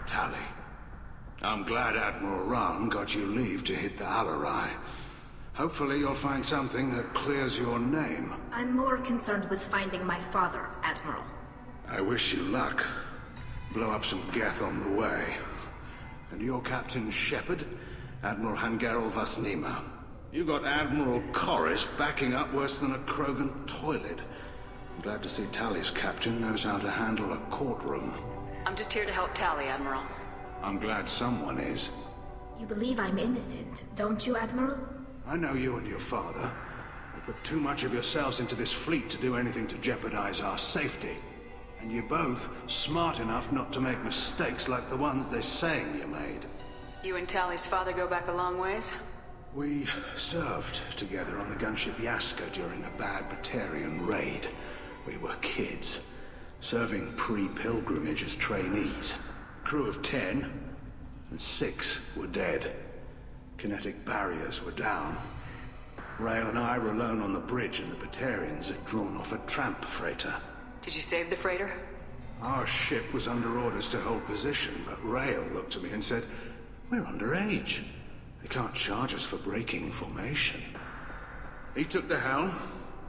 Tali. I'm glad Admiral Ran got you leave to hit the Alarai. Hopefully you'll find something that clears your name. I'm more concerned with finding my father, Admiral. I wish you luck. Blow up some Geth on the way. And your Captain Shepard, Admiral Hangarel Vasnima. You got Admiral Corris backing up worse than a Krogan toilet. I'm glad to see Tali's captain knows how to handle a courtroom. I'm just here to help Tali, Admiral. I'm glad someone is. You believe I'm innocent, don't you, Admiral? I know you and your father. You put too much of yourselves into this fleet to do anything to jeopardize our safety. And you're both smart enough not to make mistakes like the ones they're saying you made. You and Tali's father go back a long ways? We served together on the gunship Yaska during a bad Batarian raid. We were kids, serving pre-pilgrimage as trainees. Crew of 10, and 6 were dead. Kinetic barriers were down. Rail and I were alone on the bridge, and the Batarians had drawn off a tramp freighter. Did you save the freighter? Our ship was under orders to hold position, but Rail looked at me and said, "We're underage. They can't charge us for breaking formation." He took the helm,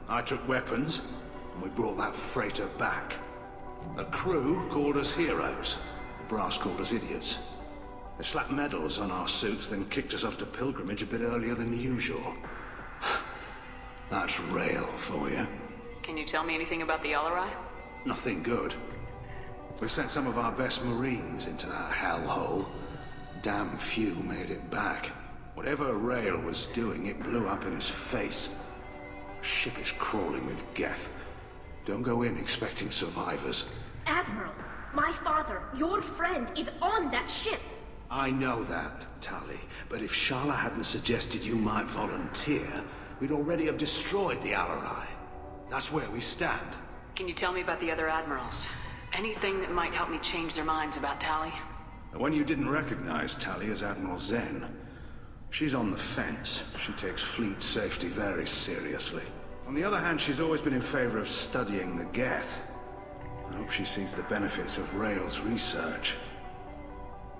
I took weapons, and we brought that freighter back. The crew called us heroes. The brass called us idiots. They slapped medals on our suits, then kicked us off to pilgrimage a bit earlier than usual. That's Rail for you. Can you tell me anything about the Alarai? Nothing good. We sent some of our best Marines into that hellhole. Damn few made it back. Whatever Rail was doing, it blew up in his face. The ship is crawling with Geth. Don't go in expecting survivors. Admiral, my father, your friend, is on that ship. I know that, Tali, but if Shala hadn't suggested you might volunteer, we'd already have destroyed the Alarai. That's where we stand. Can you tell me about the other Admirals? Anything that might help me change their minds about Tali? The one you didn't recognize, Tali, is Admiral Zen. She's on the fence. She takes fleet safety very seriously. On the other hand, she's always been in favor of studying the Geth. I hope she sees the benefits of Rail's research.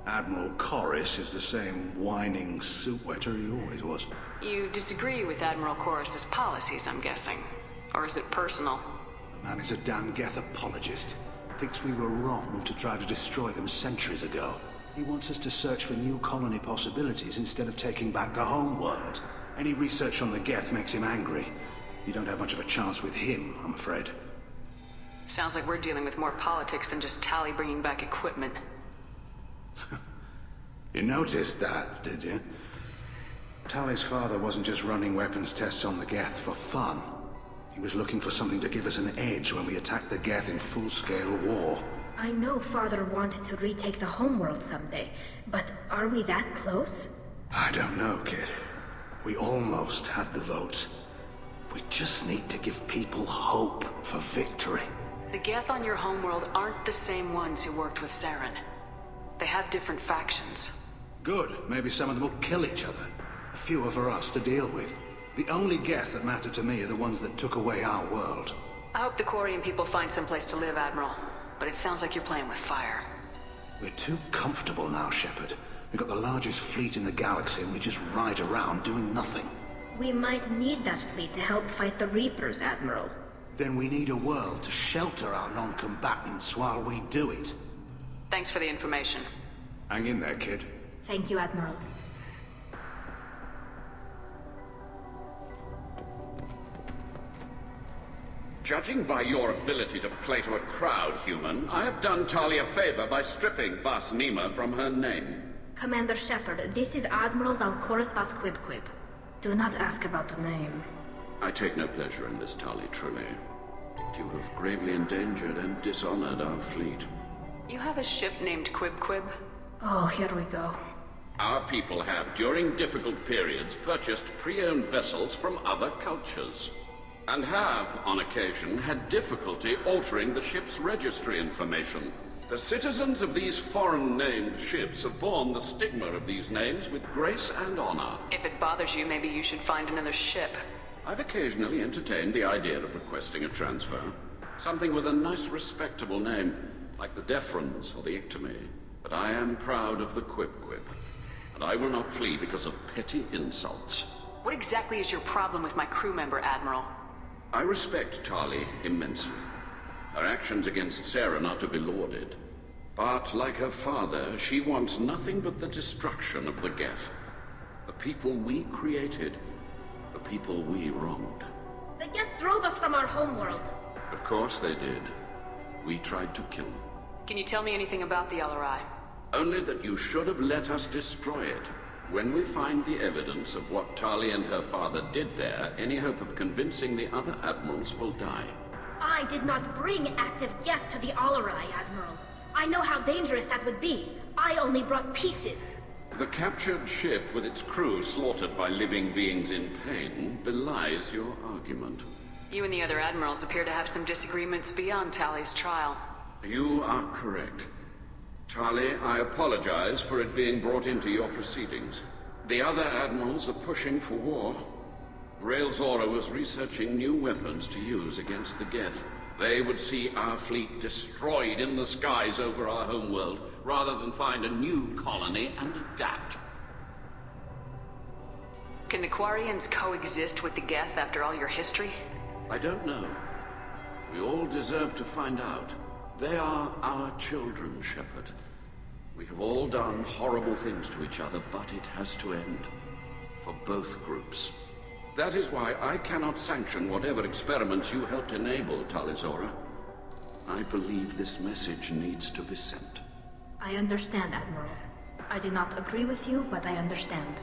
Admiral Corris is the same whining soup wetter he always was. You disagree with Admiral Corris's policies, I'm guessing. Or is it personal? The man is a damn Geth apologist. Thinks we were wrong to try to destroy them centuries ago. He wants us to search for new colony possibilities instead of taking back the home world. Any research on the Geth makes him angry. You don't have much of a chance with him, I'm afraid. Sounds like we're dealing with more politics than just Tali bringing back equipment. You noticed that, did you? Tali's father wasn't just running weapons tests on the Geth for fun. He was looking for something to give us an edge when we attacked the Geth in full-scale war. I know Father wanted to retake the homeworld someday, but are we that close? I don't know, kid. We almost had the votes. We just need to give people hope for victory. The Geth on your homeworld aren't the same ones who worked with Saren. They have different factions. Good. Maybe some of them will kill each other. Fewer for us to deal with. The only Geth that matter to me are the ones that took away our world. I hope the Quarian people find some place to live, Admiral. But it sounds like you're playing with fire. We're too comfortable now, Shepard. We've got the largest fleet in the galaxy and we just ride around doing nothing. We might need that fleet to help fight the Reapers, Admiral. Then we need a world to shelter our non-combatants while we do it. Thanks for the information. Hang in there, kid. Thank you, Admiral. Judging by your ability to play to a crowd, human, I have done Tali a favor by stripping Vasnima from her name. Commander Shepard, this is Admiral Zalkoris Vas Qwib-Qwib. Do not ask about the name. I take no pleasure in this, Tali, truly. You have gravely endangered and dishonored our fleet. You have a ship named Qwib-Qwib? Oh, here we go. Our people have, during difficult periods, purchased pre-owned vessels from other cultures. And have, on occasion, had difficulty altering the ship's registry information. The citizens of these foreign-named ships have borne the stigma of these names with grace and honor. If it bothers you, maybe you should find another ship. I've occasionally entertained the idea of requesting a transfer. Something with a nice, respectable name, like the Defrons or the Ictomy. But I am proud of the Qwib-Qwib, and I will not flee because of petty insults. What exactly is your problem with my crew member, Admiral? I respect Tali immensely. Her actions against Saren are to be lauded. But like her father, she wants nothing but the destruction of the Geth. The people we created, the people we wronged. The Geth drove us from our homeworld. Of course they did. We tried to kill them. Can you tell me anything about the LRI? Only that you should have let us destroy it. When we find the evidence of what Tali and her father did there, any hope of convincing the other Admirals will die. I did not bring active Geth to the LRI, Admiral. I know how dangerous that would be. I only brought pieces. The captured ship with its crew slaughtered by living beings in pain belies your argument. You and the other Admirals appear to have some disagreements beyond Tali's trial. You are correct. Tali, I apologize for it being brought into your proceedings. The other Admirals are pushing for war. Rael Zora was researching new weapons to use against the Geth. They would see our fleet destroyed in the skies over our homeworld, rather than find a new colony and adapt. Can the Quarians coexist with the Geth after all your history? I don't know. We all deserve to find out. They are our children, Shepard. We have all done horrible things to each other, but it has to end. For both groups. That is why I cannot sanction whatever experiments you helped enable, Talizora. I believe this message needs to be sent. I understand, Admiral. I do not agree with you, but I understand.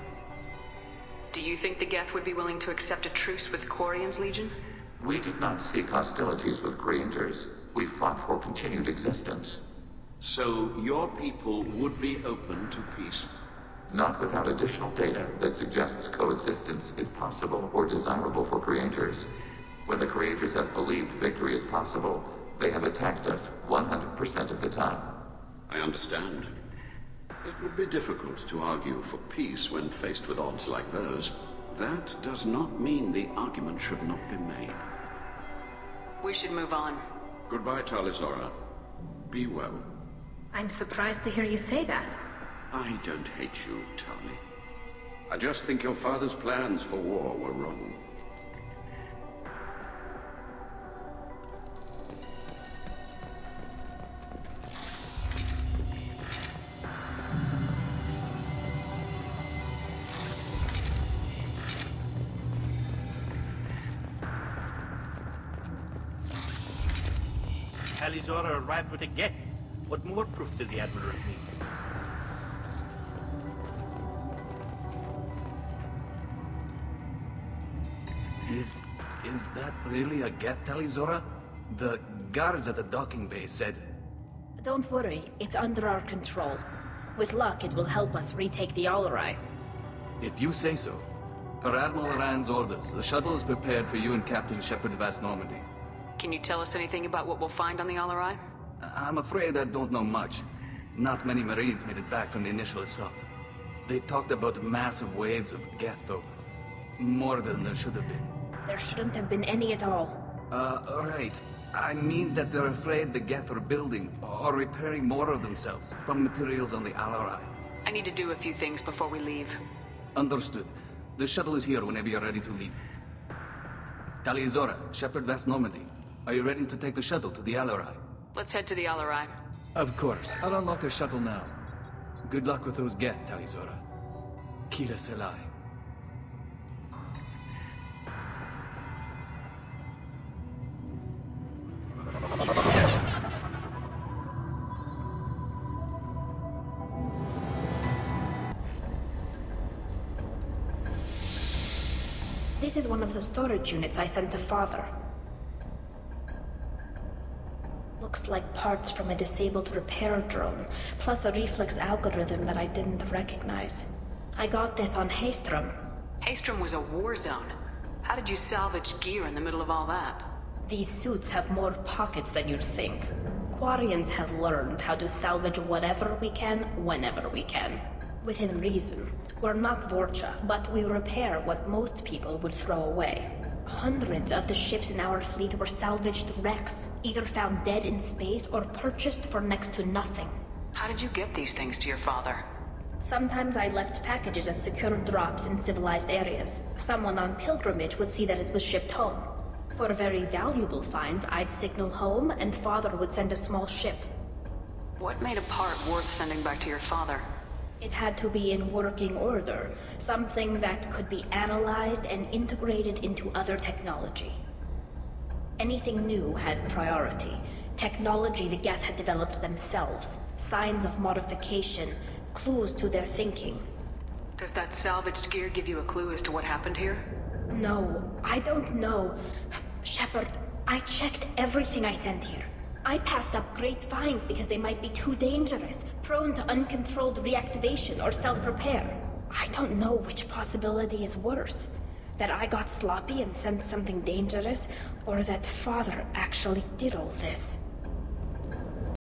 Do you think the Geth would be willing to accept a truce with Quarian's Legion? We did not seek hostilities with creators. We fought for continued existence. So your people would be open to peace? Not without additional data that suggests coexistence is possible or desirable for creators. When the creators have believed victory is possible, they have attacked us 100% of the time. I understand. It would be difficult to argue for peace when faced with odds like those. That does not mean the argument should not be made. We should move on. Goodbye, Talizora. Be well. I'm surprised to hear you say that. I don't hate you, Tali. I just think your father's plans for war were wrong. Talizora arrived with a Geth. What more proof did the Admirals need? Is that really a Geth, Talizora? The guards at the docking bay said... Don't worry, it's under our control. With luck, it will help us retake the Alarai. If you say so. Per Admiral Rand's orders, the shuttle is prepared for you and Captain Shepard Vast Normandy. Can you tell us anything about what we'll find on the Alarai? I'm afraid I don't know much. Not many Marines made it back from the initial assault. They talked about massive waves of Geth, though. More than there should have been. There shouldn't have been any at all. Right. I mean that they're afraid the Geth are building or repairing more of themselves from materials on the Alarai. I need to do a few things before we leave. Understood. The shuttle is here whenever you're ready to leave. Talizora, Shepard Vast Normandy, are you ready to take the shuttle to the Alarai? Let's head to the Alarai. Of course. I'll unlock the shuttle now. Good luck with those Geth, Talizora. Kira Selai. This is one of the storage units I sent to Father. Looks like parts from a disabled repair drone, plus a reflex algorithm that I didn't recognize. I got this on Haystrom. Haystrom was a war zone. How did you salvage gear in the middle of all that? These suits have more pockets than you'd think. Quarians have learned how to salvage whatever we can, whenever we can. Within reason. We're not Vorcha, but we repair what most people would throw away. Hundreds of the ships in our fleet were salvaged wrecks, either found dead in space or purchased for next to nothing. How How did you get these things to your father? Sometimes I left packages and secured drops in civilized areas. Someone on pilgrimage would see that it was shipped home. For very valuable finds, I'd signal home, and Father would send a small ship. What made a part worth sending back to your father? It had to be in working order, something that could be analyzed and integrated into other technology. Anything new had priority. Technology the Geth had developed themselves, signs of modification, clues to their thinking. Does that salvaged gear give you a clue as to what happened here? No, I don't know. Shepard, I checked everything I sent here. I passed up great finds because they might be too dangerous, prone to uncontrolled reactivation or self-repair. I don't know which possibility is worse. That I got sloppy and sent something dangerous, or that Father actually did all this.